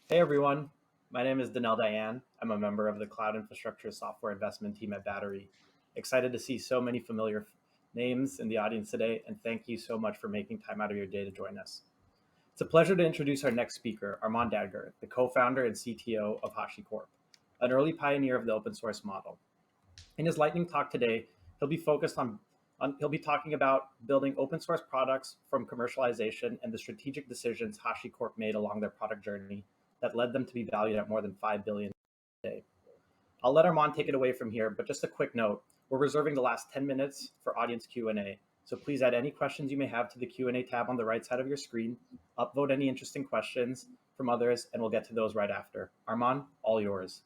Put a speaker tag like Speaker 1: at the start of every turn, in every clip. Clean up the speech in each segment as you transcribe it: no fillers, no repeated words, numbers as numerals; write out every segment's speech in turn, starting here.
Speaker 1: Hey everyone, my name is Danel Dayan. I'm a member of the Cloud Infrastructure Software Investment Team at Battery. Excited to see so many familiar names in the audience today, and thank you so much for making time out of your day to join us. It's a pleasure to introduce our next speaker, Armon Dadgar, the co-founder and CTO of HashiCorp, an early pioneer of the open source model. In his lightning talk today, he'll be focused he'll be talking about building open source products from commercialization and the strategic decisions HashiCorp made along their product journey that led them to be valued at more than $5 billion today. I'll let Armon take it away from here, but just a quick note, we're reserving the last 10 minutes for audience Q&A. So please add any questions you may have to the Q&A tab on the right side of your screen, upvote any interesting questions from others, and we'll get to those right after. Armon, all yours.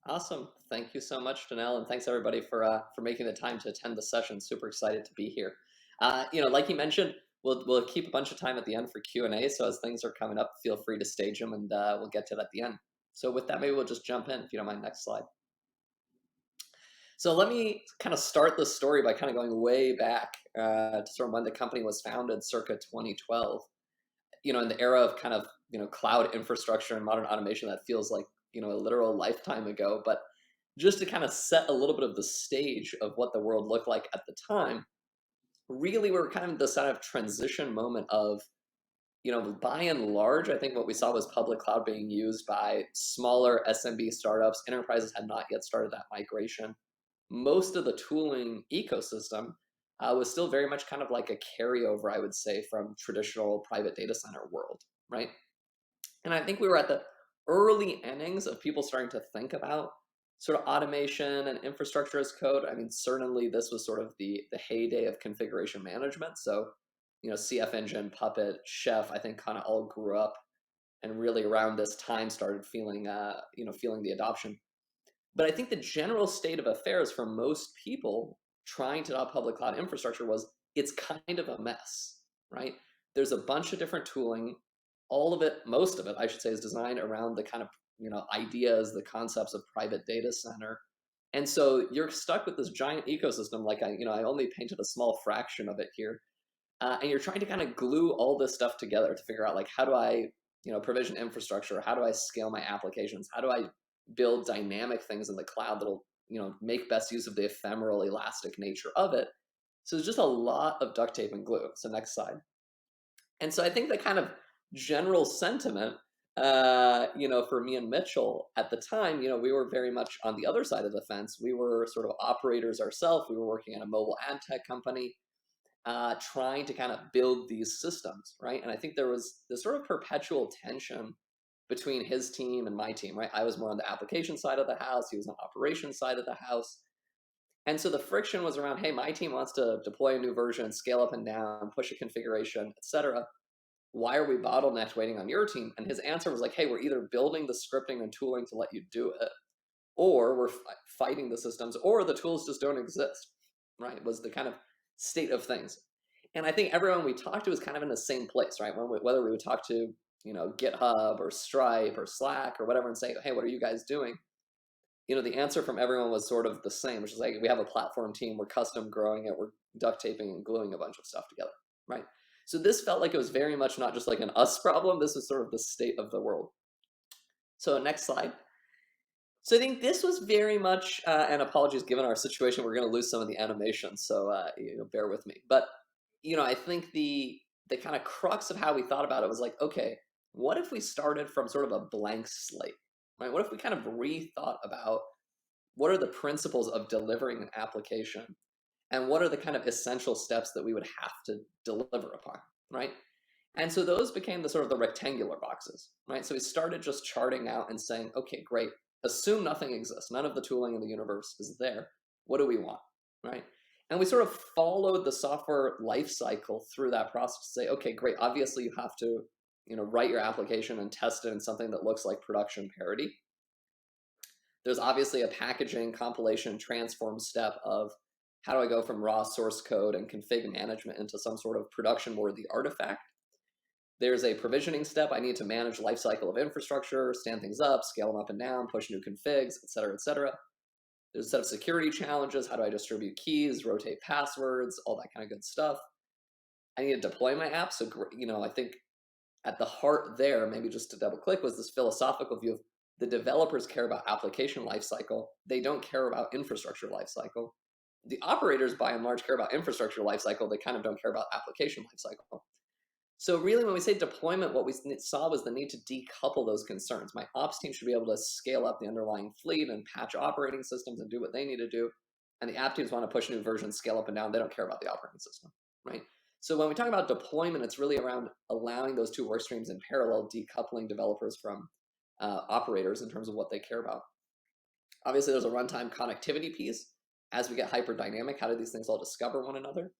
Speaker 2: Awesome. Thank you so much, Danel, and thanks everybody for making the time to attend the session. Super excited to be here. Like you mentioned, we'll keep a bunch of time at the end for Q&A, so as things are coming up, feel free to stage them, and we'll get to it at the end. So with that, maybe we'll just jump in, if you don't mind. Next slide. So let me kind of start the story by kind of going way back to sort of when the company was founded, circa 2012. In the era of kind of cloud infrastructure and modern automation, that feels like a literal lifetime ago. But just to kind of set a little bit of the stage of what the world looked like at the time, really we were kind of this kind of transition moment of, by and large, I think what we saw was public cloud being used by smaller SMB startups. Enterprises had not yet started that migration. Most of the tooling ecosystem was still very much kind of like a carryover, I would say, from traditional private data center world, right? And I think we were at the early innings of people starting to think about sort of automation and infrastructure as code. I mean, certainly this was sort of the heyday of configuration management. So, CF Engine, Puppet, Chef, I think kind of all grew up and really around this time started feeling the adoption. But I think the general state of affairs for most people trying to adopt public cloud infrastructure was it's kind of a mess, right? There's a bunch of different tooling. All of it, most of it, I should say, is designed around the kind of ideas, the concepts of private data center. And so you're stuck with this giant ecosystem. Like I only painted a small fraction of it here. And you're trying to kind of glue all this stuff together to figure out like, how do I, provision infrastructure? How do I scale my applications? How do I build dynamic things in the cloud that'll, make best use of the ephemeral, elastic nature of it? So there's just a lot of duct tape and glue. So next slide. And so I think the kind of general sentiment, for me and Mitchell at the time, we were very much on the other side of the fence. We were sort of operators ourselves. We were working at a mobile ad tech company, trying to kind of build these systems, right? And I think there was this sort of perpetual tension between his team and my team, right? I was more on the application side of the house. He was on the operations side of the house. And so the friction was around, hey, my team wants to deploy a new version, scale up and down, push a configuration, etc. Why are we bottlenecked waiting on your team? And his answer was like, hey, we're either building the scripting and tooling to let you do it, or we're fighting the systems, or the tools just don't exist, right? Was the kind of state of things. And I think everyone we talked to was kind of in the same place, right? Whether we would talk to, GitHub or Stripe or Slack or whatever and say, hey, what are you guys doing? The answer from everyone was sort of the same, which is like, we have a platform team, we're custom growing it, we're duct taping and gluing a bunch of stuff together, right? So this felt like it was very much not just like an us problem, this was sort of the state of the world. So next slide. So I think this was very much, and apologies given our situation, we're gonna lose some of the animation, so bear with me. But I think the kind of crux of how we thought about it was like, okay, what if we started from sort of a blank slate, right? What if we kind of rethought about what are the principles of delivering an application, and what are the kind of essential steps that we would have to deliver upon, right? And so those became the sort of the rectangular boxes, right? So we started just charting out and saying, okay, great, assume nothing exists. None of the tooling in the universe is there. What do we want, right? And we sort of followed the software life cycle through that process to say, okay, great, obviously you have to write your application and test it in something that looks like production parity. There's obviously a packaging, compilation, transform step of how do I go from raw source code and config management into some sort of production-worthy artifact. There's a provisioning step. I need to manage lifecycle of infrastructure, stand things up, scale them up and down, push new configs, et cetera, et cetera. There's a set of security challenges. How do I distribute keys, rotate passwords, all that kind of good stuff. I need to deploy my app. So, I think at the heart there, maybe just to double click, was this philosophical view of the developers care about application lifecycle. They don't care about infrastructure lifecycle. The operators, by and large, care about infrastructure lifecycle. They kind of don't care about application lifecycle. So really, when we say deployment, what we saw was the need to decouple those concerns. My ops team should be able to scale up the underlying fleet and patch operating systems and do what they need to do. And the app teams want to push new versions, scale up and down. They don't care about the operating system, right? So when we talk about deployment, it's really around allowing those two work streams in parallel, decoupling developers from operators in terms of what they care about. Obviously, there's a runtime connectivity piece. As we get hyper dynamic, how do these things all discover one another?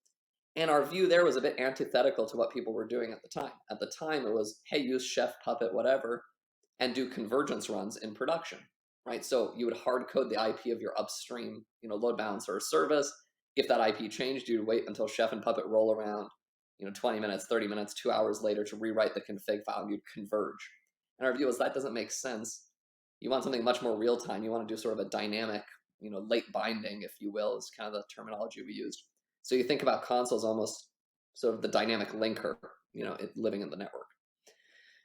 Speaker 2: And our view there was a bit antithetical to what people were doing at the time. At the time, it was, hey, use Chef, Puppet, whatever, and do convergence runs in production, right? So you would hard code the IP of your upstream, load balancer or service. If that IP changed, you'd wait until Chef and Puppet roll around, 20 minutes, 30 minutes, 2 hours later to rewrite the config file, and you'd converge. And our view is that doesn't make sense. You want something much more real time. You want to do sort of a dynamic, late binding, if you will, is kind of the terminology we used. So you think about consoles almost sort of the dynamic linker, living in the network.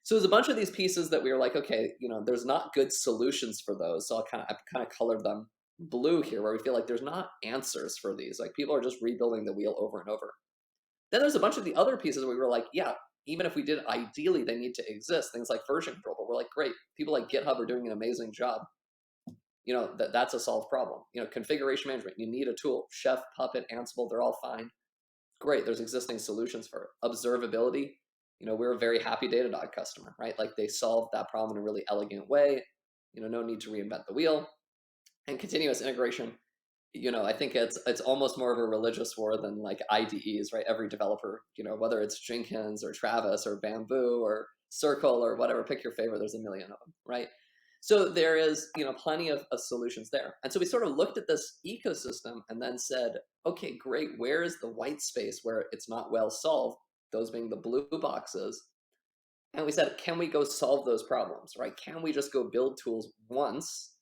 Speaker 2: So there's a bunch of these pieces that we were like, okay, there's not good solutions for those. So I've kind of colored them blue here, where we feel like there's not answers for these. Like people are just rebuilding the wheel over and over. Then there's a bunch of the other pieces where we were like, yeah, even if we did, ideally they need to exist. Things like version control, but we're like, great, people like GitHub are doing an amazing job. That's a solved problem. Configuration management, you need a tool. Chef, Puppet, Ansible, they're all fine. Great, there's existing solutions for it. Observability, we're a very happy Datadog customer, right? Like they solved that problem in a really elegant way. No need to reinvent the wheel. And continuous integration, I think it's almost more of a religious war than like IDEs, right? Every developer, whether it's Jenkins or Travis or Bamboo or Circle or whatever, pick your favorite, there's a million of them, right? So there is, plenty of solutions there. And so we sort of looked at this ecosystem and then said, okay, great, where is the white space where it's not well solved? Those being the blue boxes. And we said, can we go solve those problems, right? Can we just go build tools once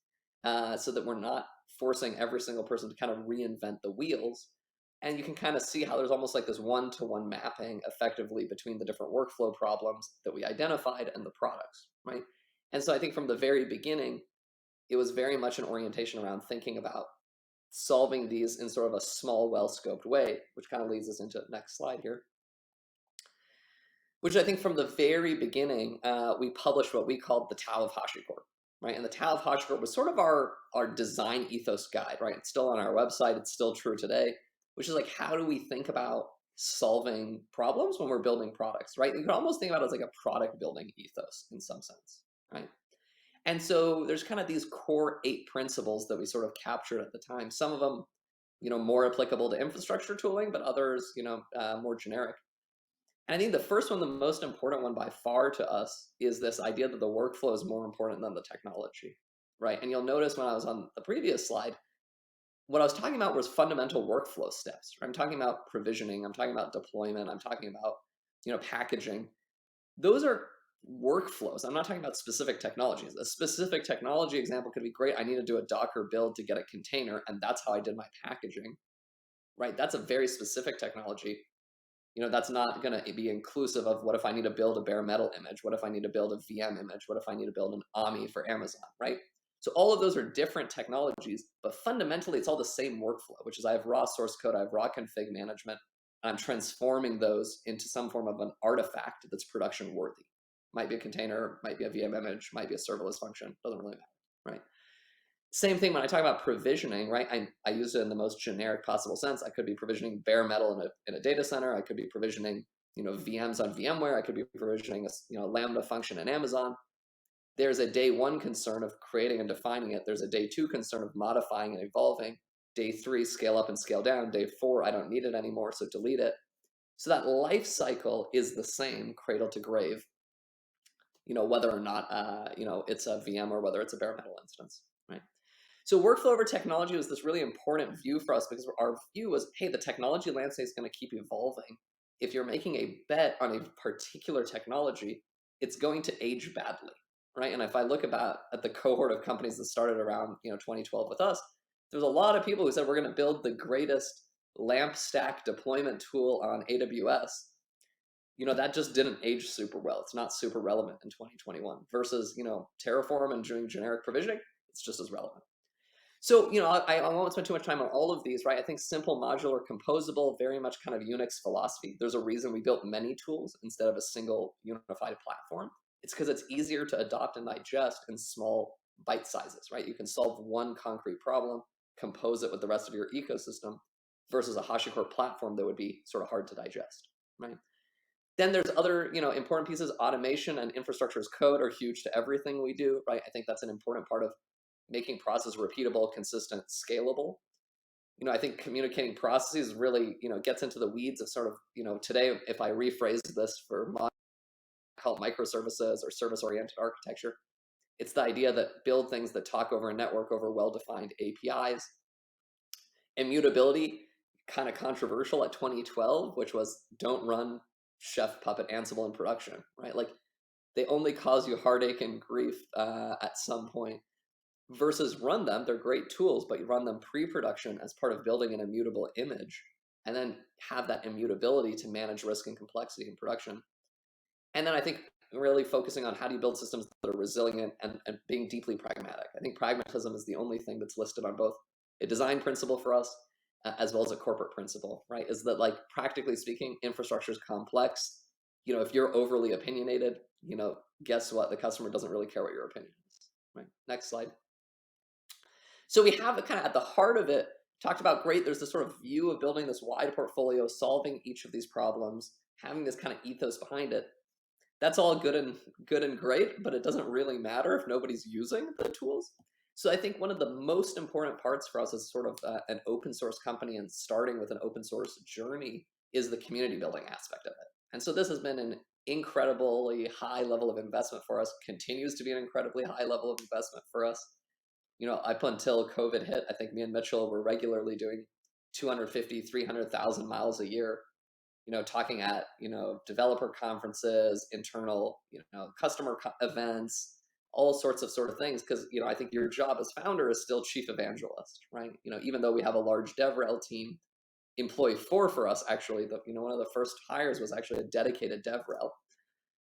Speaker 2: so that we're not forcing every single person to kind of reinvent the wheels? And you can kind of see how there's almost like this one-to-one mapping effectively between the different workflow problems that we identified and the products, right? And so I think from the very beginning, it was very much an orientation around thinking about solving these in sort of a small, well-scoped way, which kind of leads us into the next slide here. Which I think from the very beginning, we published what we called the Tao of HashiCorp, right? And the Tao of HashiCorp was sort of our design ethos guide, right? It's still on our website. It's still true today, which is like, how do we think about solving problems when we're building products, right? You can almost think about it as like a product building ethos in some sense, right? And so there's kind of these core 8 principles that we sort of captured at the time. Some of them, more applicable to infrastructure tooling, but others, more generic. And I think the first one, the most important one by far to us, is this idea that the workflow is more important than the technology, right? And you'll notice when I was on the previous slide, what I was talking about was fundamental workflow steps. I'm talking about provisioning, I'm talking about deployment, I'm talking about, packaging. Those are workflows. I'm not talking about specific technologies. A specific technology example could be great. I need to do a Docker build to get a container, and that's how I did my packaging, right? That's a very specific technology. That's not going to be inclusive of what if I need to build a bare metal image? What if I need to build a VM image? What if I need to build an AMI for Amazon, right? So all of those are different technologies, but fundamentally it's all the same workflow, which is I have raw source code, I have raw config management, and I'm transforming those into some form of an artifact that's production worthy. Might be a container, might be a VM image, might be a serverless function, doesn't really matter, right? Same thing when I talk about provisioning, right? I use it in the most generic possible sense. I could be provisioning bare metal in a data center. I could be provisioning, VMs on VMware. I could be provisioning a, Lambda function in Amazon. There's a day 1 concern of creating and defining it. There's a day 2 concern of modifying and evolving. Day 3, scale up and scale down. Day 4, I don't need it anymore, so delete it. So that life cycle is the same, cradle to grave, whether or not, it's a VM or whether it's a bare metal instance, right? So workflow over technology was this really important view for us because our view was, hey, the technology landscape is going to keep evolving. If you're making a bet on a particular technology, it's going to age badly, right? And if I look at the cohort of companies that started around 2012 with us, there's a lot of people who said we're going to build the greatest lamp stack deployment tool on AWS. That just didn't age super well. It's not super relevant in 2021 versus, Terraform and doing generic provisioning. It's just as relevant. So, I won't spend too much time on all of these, right? I think simple, modular, composable, very much kind of Unix philosophy. There's a reason we built many tools instead of a single unified platform. It's because it's easier to adopt and digest in small bite sizes, right? You can solve one concrete problem, compose it with the rest of your ecosystem versus a HashiCorp platform that would be sort of hard to digest, right? Then there's other, important pieces. Automation and infrastructure as code are huge to everything we do, right? I think that's an important part of making process repeatable, consistent, scalable. I think communicating processes really, gets into the weeds of sort of, today, if I rephrase this for call it microservices or service-oriented architecture, it's the idea that build things that talk over a network over well-defined APIs. Immutability, kind of controversial at 2012, which was don't run Chef, Puppet, Ansible in production, right? Like they only cause you heartache and grief at some point. Versus run them, they're great tools, but you run them pre-production as part of building an immutable image, and then have that immutability to manage risk and complexity in production. And then I think really focusing on how do you build systems that are resilient and being deeply pragmatic. I think pragmatism is the only thing that's listed on both a design principle for us as well as a corporate principle, right? Is that like practically speaking, infrastructure is complex. If you're overly opinionated, guess what? The customer doesn't really care what your opinion is, right? Next slide. So we have it kind of at the heart of it, talked about great, there's this sort of view of building this wide portfolio, solving each of these problems, having this kind of ethos behind it. That's all good and great, but it doesn't really matter if nobody's using the tools. So I think one of the most important parts for us as sort of an open source company and starting with an open source journey is the community building aspect of it. And so this has been an incredibly high level of investment for us, continues to be an incredibly high level of investment for us. Up until COVID hit, I think me and Mitchell were regularly doing 250, 300,000 miles a year, talking at, developer conferences, internal, customer events, all sorts of sort of things. Because, I think your job as founder is still chief evangelist, right? Even though we have a large DevRel team, employee 4 for us, actually, one of the first hires was actually a dedicated DevRel.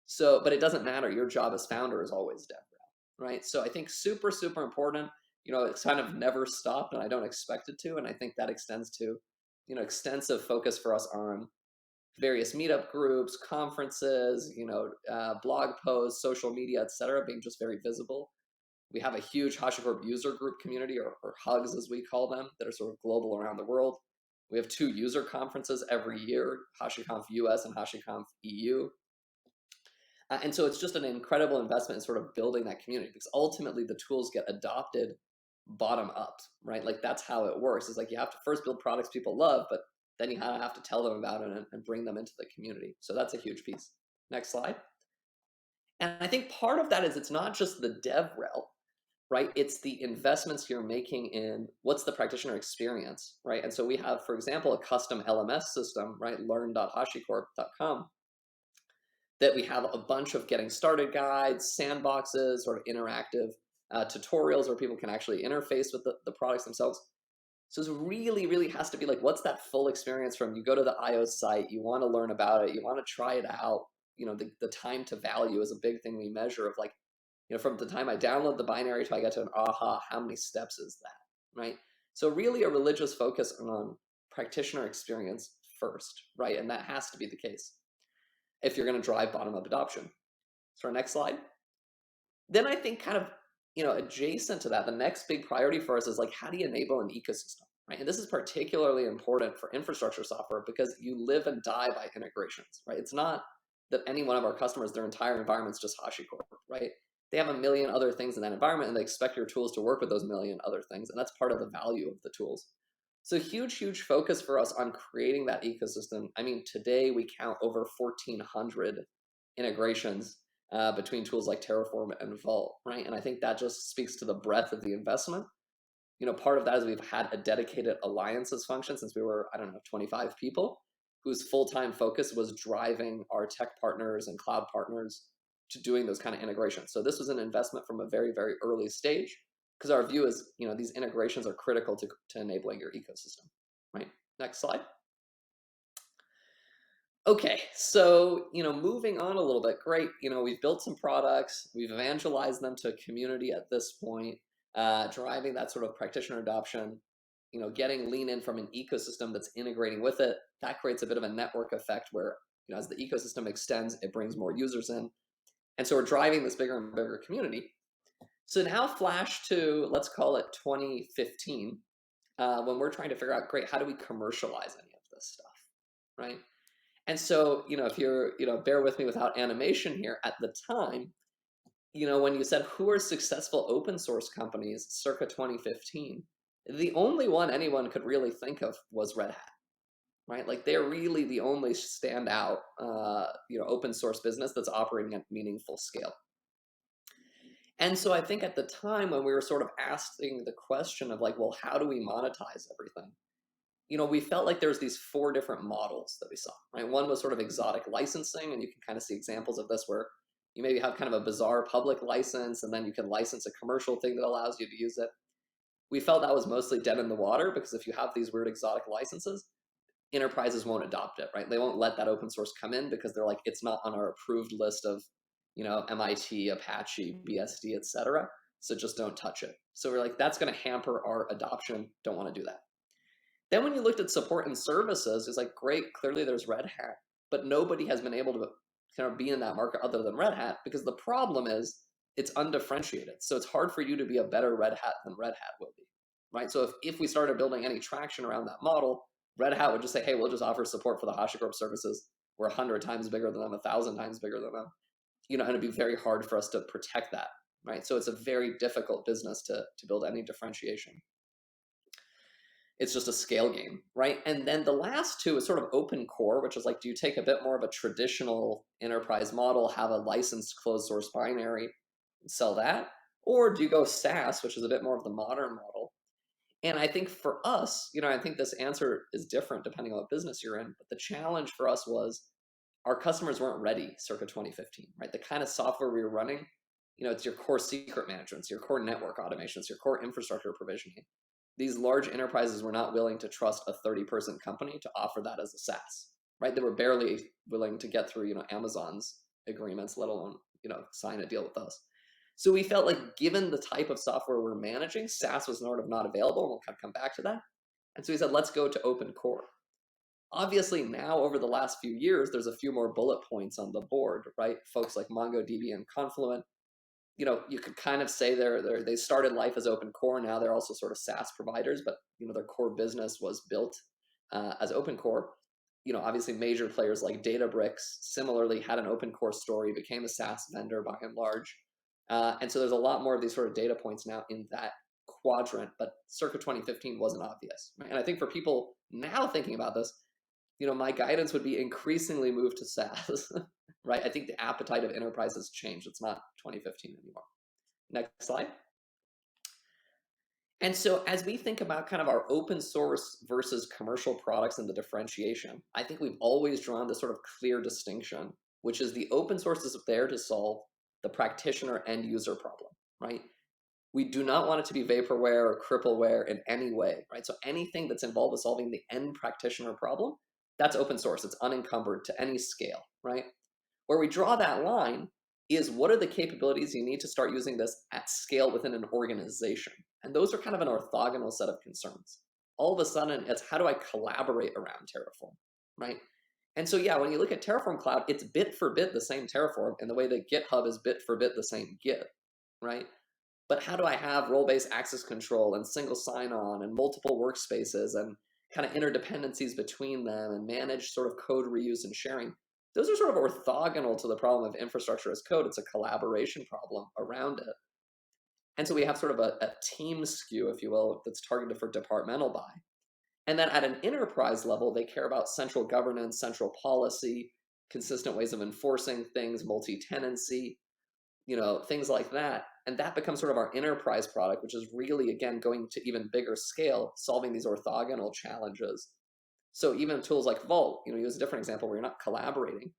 Speaker 2: So, but it doesn't matter. Your job as founder is always DevRel, right? So I think super, super important. It's kind of never stopped, and I don't expect it to. And I think that extends to, extensive focus for us on various meetup groups, conferences, blog posts, social media, etc., being just very visible. We have a huge HashiCorp user group community, or hugs as we call them, that are sort of global around the world. We have 2 user conferences every year, HashiConf US and HashiConf EU. And so it's just an incredible investment in sort of building that community, because ultimately the tools get adopted bottom up, right? Like that's how it works. It's like you have to first build products people love, but then you have to tell them about it and bring them into the community. So that's a huge piece. Next slide. And I think part of that is it's not just the DevRel, right? It's the investments you're making in what's the practitioner experience, right? And so we have, for example, a custom LMS system, right? learn.hashicorp.com, that we have a bunch of getting started guides, sandboxes, sort of interactive tutorials where people can actually interface with the products themselves. So it really, really has to be like, what's that full experience from you go to the IO site, you want to learn about it, you want to try it out. The time to value is a big thing we measure of like, from the time I download the binary till I get to an aha, how many steps is that, right? So really a religious focus on practitioner experience first, right? And that has to be the case if you're going to drive bottom-up adoption. So our next slide. Then I think kind of, adjacent to that, the next big priority for us is like, how do you enable an ecosystem, right? And this is particularly important for infrastructure software because you live and die by integrations, right? It's not that any one of our customers, their entire environment's just HashiCorp, right? They have a million other things in that environment and they expect your tools to work with those million other things. And that's part of the value of the tools. So huge, huge focus for us on creating that ecosystem. I mean, today we count over 1,400 integrations between tools like Terraform and Vault, right? And I think that just speaks to the breadth of the investment. Part of that is we've had a dedicated alliances function since we were, 25 people, whose full-time focus was driving our tech partners and cloud partners to doing those kind of integrations. So this was an investment from a very, very early stage. because our view is, these integrations are critical to enabling your ecosystem, right? Next slide. Okay, so, moving on a little bit, great. We've built some products, we've evangelized them to a community at this point, driving that sort of practitioner adoption, getting lean in from an ecosystem that's integrating with it. That creates a bit of a network effect where, as the ecosystem extends, it brings more users in. And so we're driving this bigger and bigger community. So now flash to, let's call it 2015, when we're trying to figure out, great, how do we commercialize any of this stuff, right? And so, if you're, bear with me without animation here, at the time, when you said who are successful open source companies circa 2015, the only one anyone could really think of was Red Hat, right? Like they're really the only standout, open source business that's operating at meaningful scale. And so I think at the time when we were sort of asking the question of like, well, how do we monetize everything? We felt like there's these 4 different models that we saw, right? One was sort of exotic licensing, and you can kind of see examples of this where you maybe have kind of a bizarre public license, and then you can license a commercial thing that allows you to use it. We felt that was mostly dead in the water, because if you have these weird exotic licenses, enterprises won't adopt it, right? They won't let that open source come in because they're like, it's not on our approved list of, MIT, Apache, BSD, etc. So just don't touch it. So we're like, that's going to hamper our adoption. Don't want to do that. Then when you looked at support and services, it's like, great, clearly there's Red Hat, but nobody has been able to kind of be in that market other than Red Hat, because the problem is it's undifferentiated. So it's hard for you to be a better Red Hat than Red Hat will be, right? So if we started building any traction around that model, Red Hat would just say, hey, we'll just offer support for the HashiCorp services. We're 100 times bigger than them, 1,000 times bigger than them. And it'd be very hard for us to protect that, right? So it's a very difficult business to build any differentiation. It's just a scale game, right? And then the last 2 is sort of open core, which is like, do you take a bit more of a traditional enterprise model, have a licensed closed source binary, and sell that? Or do you go SaaS, which is a bit more of the modern model? And I think for us, I think this answer is different depending on what business you're in, but the challenge for us was our customers weren't ready circa 2015, right? The kind of software we were running, it's your core secret management, it's your core network automation, it's your core infrastructure provisioning. These large enterprises were not willing to trust a 30-person company to offer that as a SaaS, right? They were barely willing to get through, Amazon's agreements, let alone, sign a deal with us. So we felt like, given the type of software we're managing, SaaS was sort of not available, and we'll kind of come back to that. And so we said, let's go to open core. Obviously now, over the last few years, there's a few more bullet points on the board, right? Folks like MongoDB and Confluent, you could kind of say they started life as open core. Now they're also sort of SaaS providers, but their core business was built as open core. Obviously major players like Databricks similarly had an open core story, became a SaaS vendor by and large. And so there's a lot more of these sort of data points now in that quadrant, but circa 2015 wasn't obvious, right? And I think for people now thinking about this, my guidance would be increasingly move to SaaS, right? I think the appetite of enterprise has changed. It's not 2015 anymore. Next slide. And so as we think about kind of our open source versus commercial products and the differentiation, I think we've always drawn this sort of clear distinction, which is the open source is there to solve the practitioner end user problem, right? We do not want it to be vaporware or crippleware in any way, right? So anything that's involved with solving the end practitioner problem, that's open source. It's unencumbered to any scale, right? Where we draw that line is, what are the capabilities you need to start using this at scale within an organization? And those are kind of an orthogonal set of concerns. All of a sudden, it's how do I collaborate around Terraform, right? And so, yeah, when you look at Terraform Cloud, it's bit for bit the same Terraform in the way that GitHub is bit for bit the same Git, right? But how do I have role-based access control and single sign-on and multiple workspaces and kind of interdependencies between them and manage sort of code reuse and sharing? Those are sort of orthogonal to the problem of infrastructure as code. It's a collaboration problem around it. And so we have sort of a team skew, if you will, that's targeted for departmental buy. And then at an enterprise level, they care about central governance, central policy, consistent ways of enforcing things, multi-tenancy, things like that. And that becomes sort of our enterprise product, which is really, again, going to even bigger scale, solving these orthogonal challenges. So even tools like Vault, use a different example where you're not collaborating,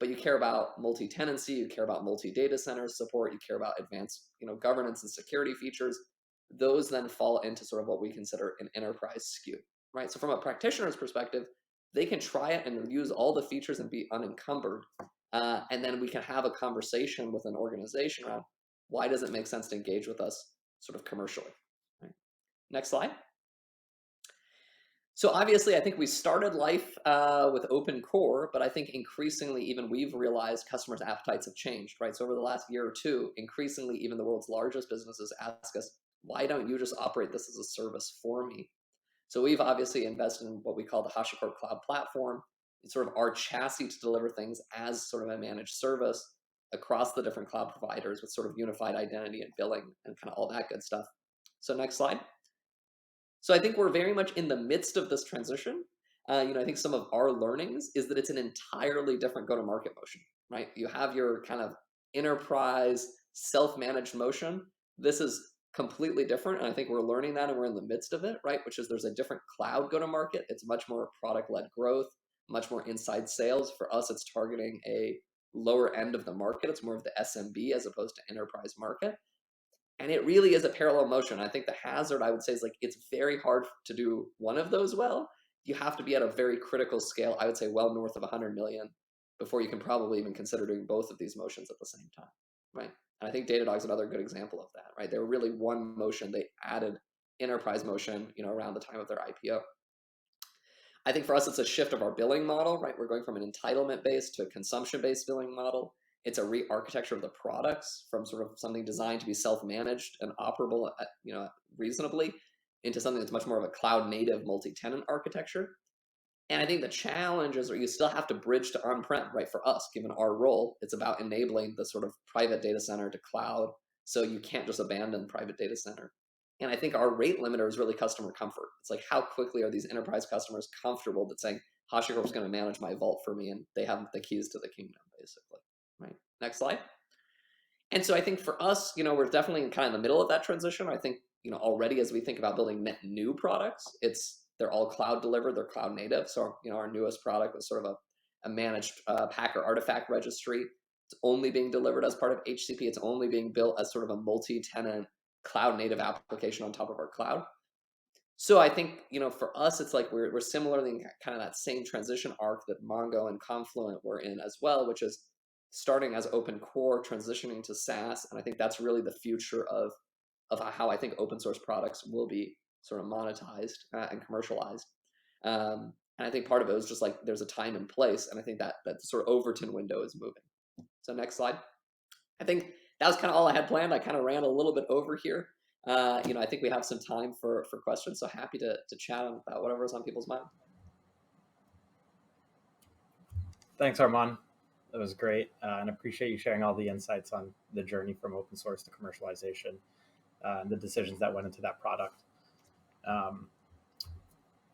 Speaker 2: but you care about multi-tenancy, you care about multi-data center support, you care about advanced, governance and security features. those then fall into sort of what we consider an enterprise SKU, right? So from a practitioner's perspective, they can try it and use all the features and be unencumbered. And then we can have a conversation with an organization around why does it make sense to engage with us sort of commercially. Right? Next slide. So obviously, I think we started life with open core, but I think increasingly even we've realized customers' appetites have changed, right? So over the last year or two, increasingly even the world's largest businesses ask us, why don't you just operate this as a service for me? So we've obviously invested in what we call the HashiCorp Cloud Platform. It's sort of our chassis to deliver things as sort of a managed service across the different cloud providers with sort of unified identity and billing and kind of all that good stuff. So next slide. So I think we're very much in the midst of this transition. I think some of our learnings is that it's an entirely different go-to-market motion, right? You have your kind of enterprise self-managed motion. This is completely different, and I think we're learning that, and we're in the midst of it, right? Which is there's a different cloud go-to-market. It's much more product-led growth, much more inside sales. For us, it's targeting a lower end of the market. It's more of the SMB as opposed to enterprise market. And it really is a parallel motion. I think the hazard, I would say, is like it's very hard to do one of those well. You have to be at a very critical scale, I would say well north of 100 million, before you can probably even consider doing both of these motions at the same time, right? And I think Datadog's another good example of that, right? They were really one motion. They added enterprise motion, around the time of their IPO. I think for us, it's a shift of our billing model, right? We're going from an entitlement-based to a consumption-based billing model. It's a re-architecture of the products from sort of something designed to be self-managed and operable, reasonably, into something that's much more of a cloud-native multi-tenant architecture. And I think the challenge is you still have to bridge to on-prem, right? For us, given our role, it's about enabling the sort of private data center to cloud. So you can't just abandon private data center. And I think our rate limiter is really customer comfort. It's like, how quickly are these enterprise customers comfortable that saying, HashiCorp is going to manage my vault for me, and they have the keys to the kingdom, basically. Right. Next slide. And so I think for us, we're definitely in kind of the middle of that transition. I think, already as we think about building net new products, they're all cloud delivered, they're cloud native. So, our newest product was sort of a managed Packer artifact registry. It's only being delivered as part of HCP. It's only being built as sort of a multi-tenant cloud native application on top of our cloud. So I think, for us, it's like we're similarly in kind of that same transition arc that Mongo and Confluent were in as well, which is starting as open core, transitioning to SaaS. And I think that's really the future of how I think open source products will be sort of monetized and commercialized. And I think part of it was just like there's a time and place. And I think that sort of Overton window is moving. So next slide. I think that was kind of all I had planned. I kind of ran a little bit over here. I think we have some time for questions. So happy to chat about whatever's on people's mind.
Speaker 1: Thanks, Armon. That was great, and appreciate you sharing all the insights on the journey from open source to commercialization and the decisions that went into that product.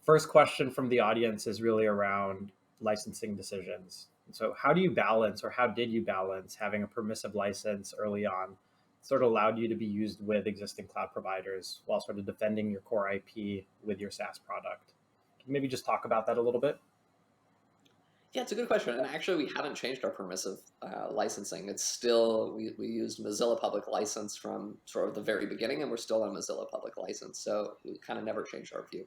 Speaker 1: First question from the audience is really around licensing decisions. So how do you balance, or how did you balance having a permissive license early on sort of allowed you to be used with existing cloud providers while sort of defending your core IP with your SaaS product? Can you maybe just talk about that a little bit?
Speaker 2: Yeah, it's a good question. And actually, we haven't changed our permissive licensing. It's still, we used Mozilla Public License from sort of the very beginning, and we're still on Mozilla Public License. So we kind of never changed our view.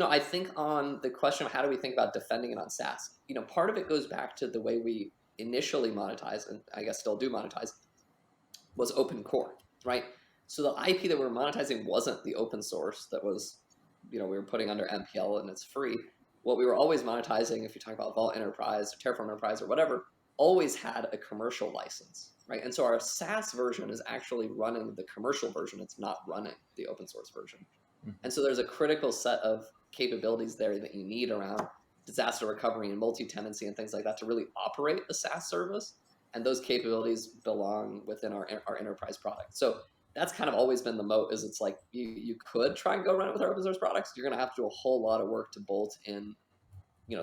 Speaker 2: I think on the question of how do we think about defending it on SaaS, part of it goes back to the way we initially monetize, and I guess still do monetize, was open core, right? So the IP that we were monetizing wasn't the open source that was, we were putting under MPL and it's free. What we were always monetizing, if you talk about Vault Enterprise or Terraform Enterprise or whatever, always had a commercial license, right? And so our SaaS version is actually running the commercial version. It's not running the open source version. And so there's a critical set of capabilities there that you need around disaster recovery and multi-tenancy and things like that to really operate a SaaS service. And those capabilities belong within our enterprise product. So that's kind of always been the moat, is it's like you could try and go run it with our open source products. You're going to have to do a whole lot of work to bolt in,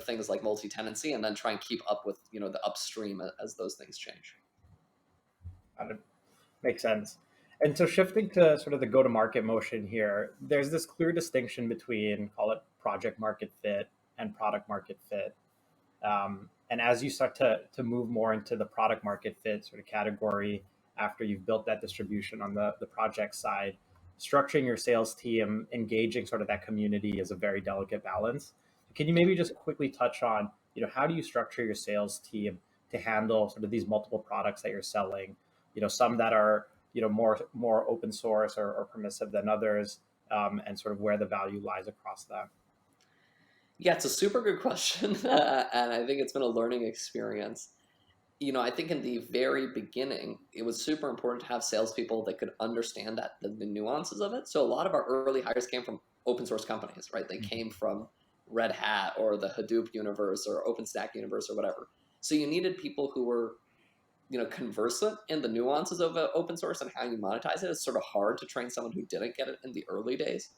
Speaker 2: things like multi-tenancy, and then try and keep up with, the upstream as those things change.
Speaker 1: That makes sense. And so shifting to sort of the go-to-market motion here, there's this clear distinction between, call it project market fit and product market fit. And as you start to move more into the product market fit sort of category after you've built that distribution on the project side, structuring your sales team, engaging sort of that community is a very delicate balance. Can you maybe just quickly touch on, how do you structure your sales team to handle sort of these multiple products that you're selling? Some that are, more open source or permissive than others, and sort of where the value lies across them.
Speaker 2: Yeah, it's a super good question, and I think it's been a learning experience. I think in the very beginning, it was super important to have salespeople that could understand the nuances of it. So a lot of our early hires came from open source companies, right? They came from Red Hat or the Hadoop universe or OpenStack universe or whatever. So you needed people who were, conversant in the nuances of open source and how you monetize it. It's sort of hard to train someone who didn't get it in the early days.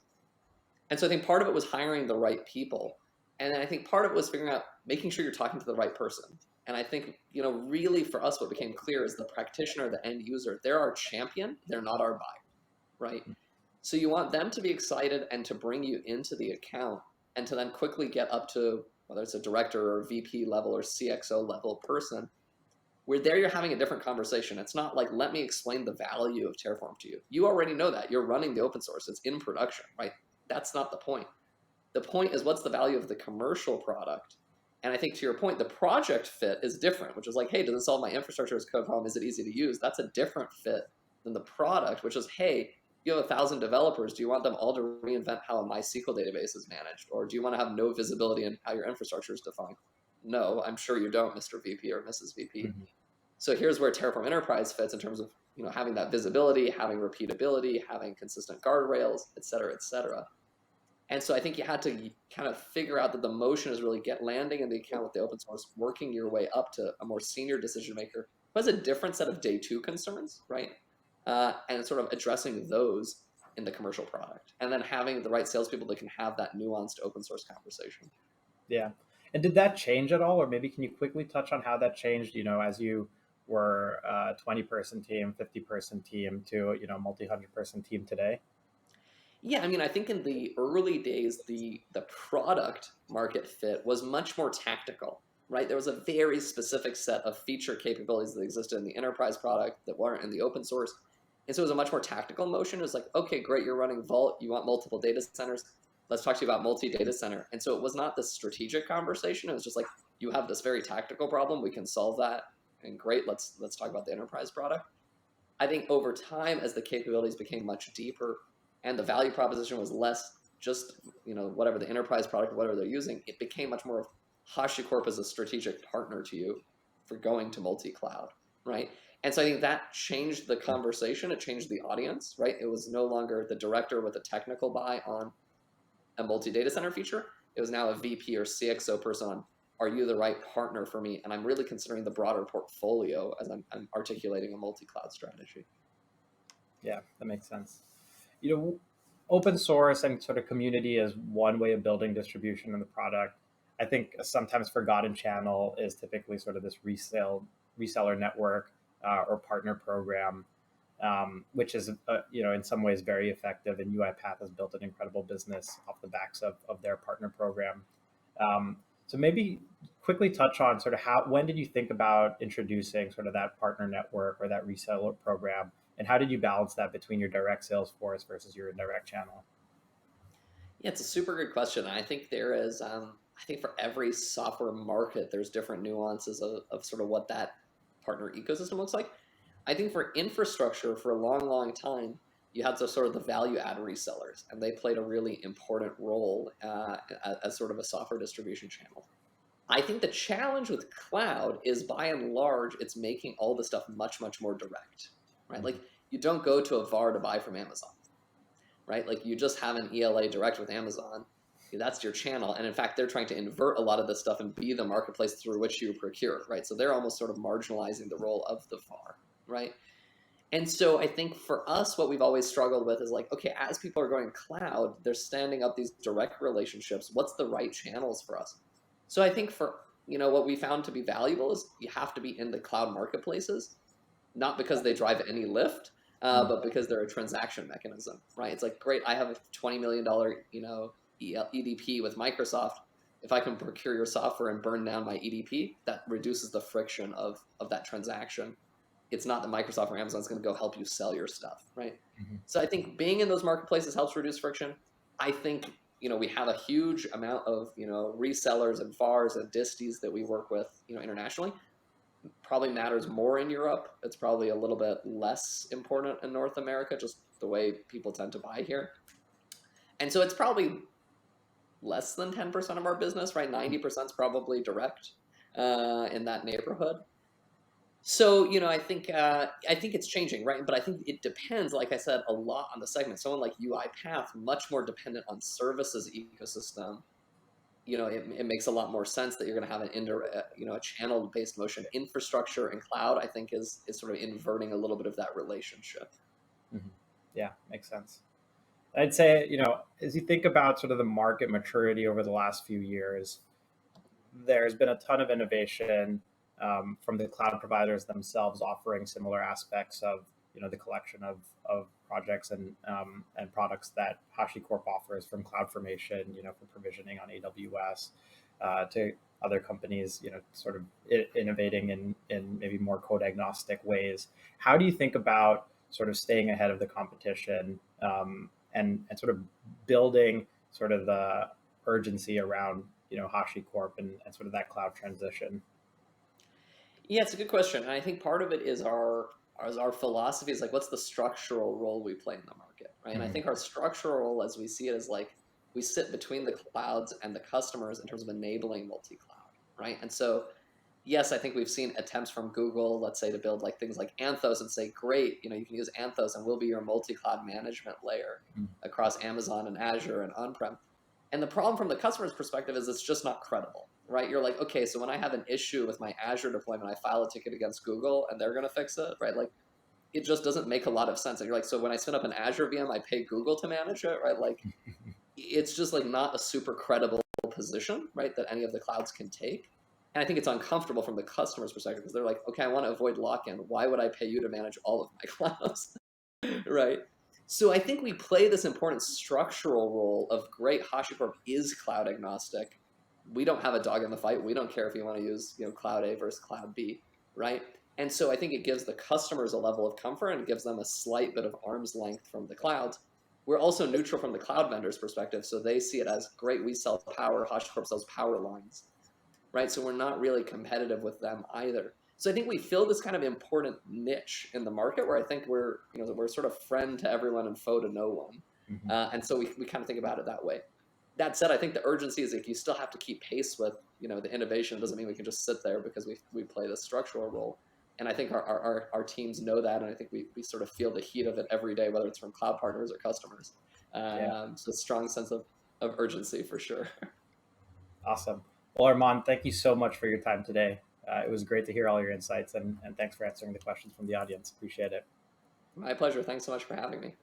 Speaker 2: And so I think part of it was hiring the right people. And then I think part of it was figuring out, making sure you're talking to the right person. And I think, really for us, what became clear is the practitioner, the end user, they're our champion, they're not our buyer, right? So you want them to be excited and to bring you into the account and to then quickly get up to, whether it's a director or VP level or CXO level person, where there you're having a different conversation. It's not like, let me explain the value of Terraform to you. You already know that. You're running the open source. It's in production, right? That's not the point. The point is, what's the value of the commercial product? And I think to your point, the project fit is different, which is like, hey, does it solve my infrastructure as code problem? Is it easy to use? That's a different fit than the product, which is, hey, you have 1,000 developers. Do you want them all to reinvent how a MySQL database is managed? Or do you want to have no visibility in how your infrastructure is defined? No, I'm sure you don't, Mr. VP or Mrs. VP. Mm-hmm. So here's where Terraform Enterprise fits in terms of, having that visibility, having repeatability, having consistent guardrails, et cetera, et cetera. And so I think you had to kind of figure out that the motion is really landing in the account with the open source, working your way up to a more senior decision maker who has a different set of day two concerns, right? And sort of addressing those in the commercial product. And then having the right salespeople that can have that nuanced open source conversation.
Speaker 1: Yeah. And did that change at all? Or maybe can you quickly touch on how that changed, as you were a 20-person team, 50-person team to, multi-100-person team today?
Speaker 2: Yeah, I mean, I think in the early days, the product market fit was much more tactical, right? There was a very specific set of feature capabilities that existed in the enterprise product that weren't in the open source. And so it was a much more tactical motion. It was like, okay, great, you're running Vault, you want multiple data centers. Let's talk to you about multi-data center. And so it was not this strategic conversation. It was just like, you have this very tactical problem, we can solve that. And great, let's talk about the enterprise product. I think over time, as the capabilities became much deeper, and the value proposition was less just, whatever the enterprise product, whatever they're using, it became much more of HashiCorp as a strategic partner to you for going to multi-cloud, right? And so I think that changed the conversation. It changed the audience, right? It was no longer the director with a technical buy on a multi-data center feature. It was now a VP or CXO person on, are you the right partner for me? And I'm really considering the broader portfolio as I'm articulating a multi-cloud strategy.
Speaker 1: Yeah, that makes sense. Open source and sort of community is one way of building distribution in the product. I think a sometimes forgotten channel is typically sort of this reseller network or partner program, which is, in some ways very effective. And UiPath has built an incredible business off the backs of their partner program. So maybe quickly touch on sort of when did you think about introducing sort of that partner network or that reseller program? And how did you balance that between your direct sales force versus your indirect channel?
Speaker 2: Yeah, it's a super good question. I think there is, I think for every software market, there's different nuances of sort of what that partner ecosystem looks like. I think for infrastructure, for a long, long time, you had sort of the value add resellers, and they played a really important role as sort of a software distribution channel. I think the challenge with cloud is, by and large, it's making all the stuff much, much more direct, right? Like, you don't go to a VAR to buy from Amazon, right? Like, you just have an ELA direct with Amazon. That's your channel. And in fact, they're trying to invert a lot of this stuff and be the marketplace through which you procure, right? So they're almost sort of marginalizing the role of the VAR, right? And so I think for us, what we've always struggled with is like, okay, as people are going cloud, they're standing up these direct relationships. What's the right channels for us? So I think for, what we found to be valuable is you have to be in the cloud marketplaces, not because they drive any lift, but because they're a transaction mechanism, right? It's like, great, I have a $20 million, EDP with Microsoft. If I can procure your software and burn down my EDP, that reduces the friction of that transaction. it's not that Microsoft or Amazon is going to go help you sell your stuff, right?
Speaker 1: Mhm.
Speaker 2: So I think being in those marketplaces helps reduce friction. I think we have a huge amount of resellers and VARs and disties that we work with internationally. Probably matters more in Europe. It's probably a little bit less important in North America, just the way people tend to buy here. And so it's probably less than 10% of our business, right? 90% is probably direct in that neighborhood. So I think it's changing, right? But I think it depends, like I said, a lot on the segment. Someone like UiPath, much more dependent on services ecosystem. It makes a lot more sense that you're going to have a channel-based motion. Infrastructure and cloud, I think, is sort of inverting a little bit of that relationship.
Speaker 1: Mhm. Yeah, makes sense. I'd say, as you think about sort of the market maturity over the last few years, there's been a ton of innovation from the cloud providers themselves offering similar aspects of the collection of projects and products that HashiCorp offers, from CloudFormation, for provisioning on AWS, to other companies, sort of innovating in maybe more code agnostic ways. How do you think about sort of staying ahead of the competition, and sort of building sort of the urgency around HashiCorp and sort of that cloud transition?
Speaker 2: Yeah, it's a good question. And I think part of it is our philosophy is like, what's the structural role we play in the market, right? And I
Speaker 1: Mhm.
Speaker 2: think our structural role, as we see it, is like we sit between the clouds and the customers in terms of enabling multi-cloud, right? And so yes, I think we've seen attempts from Google, let's say, to build like things like Anthos and say, great, you can use Anthos and we'll be your multi-cloud management layer
Speaker 1: Mhm.
Speaker 2: across Amazon and Azure and on-prem. And the problem from the customer's perspective is it's just not credible, right? You're like, okay, so when I have an issue with my Azure deployment, I file a ticket against Google and they're going to fix it, right? Like, it just doesn't make a lot of sense. And you're like, so when I spin up an Azure VM, I pay Google to manage it, right? Like, it's just like not a super credible position, right, that any of the clouds can take. And I think it's uncomfortable from the customer's perspective because they're like, okay, I want to avoid lock-in. Why would I pay you to manage all of my clouds? Right? So I think we play this important structural role of great. HashiCorp is cloud agnostic. We don't have a dog in the fight. We don't care if you want to use cloud A versus cloud B, right? And so I think it gives the customers a level of comfort and it gives them a slight bit of arm's length from the clouds. We're also neutral from the cloud vendor's perspective, so they see it as great. We sell power. HashiCorp sells power lines, right? So we're not really competitive with them either. So I think we fill this kind of important niche in the market where I think we're sort of friend to everyone and foe to no one.
Speaker 1: Mhm.
Speaker 2: And so we kind of think about it that way. That said, I think the urgency is like you still have to keep pace with the innovation. It doesn't mean we can just sit there because we play this structural role. And I think our teams know that, and I think we sort of feel the heat of it every day, whether it's from cloud partners or customers.
Speaker 1: Yeah,
Speaker 2: So a strong sense of urgency for sure.
Speaker 1: awesome. Well, Armon, thank you so much for your time today. It was great to hear all your insights, and thanks for answering the questions from the audience. Appreciate it.
Speaker 2: My pleasure. Thanks so much for having me.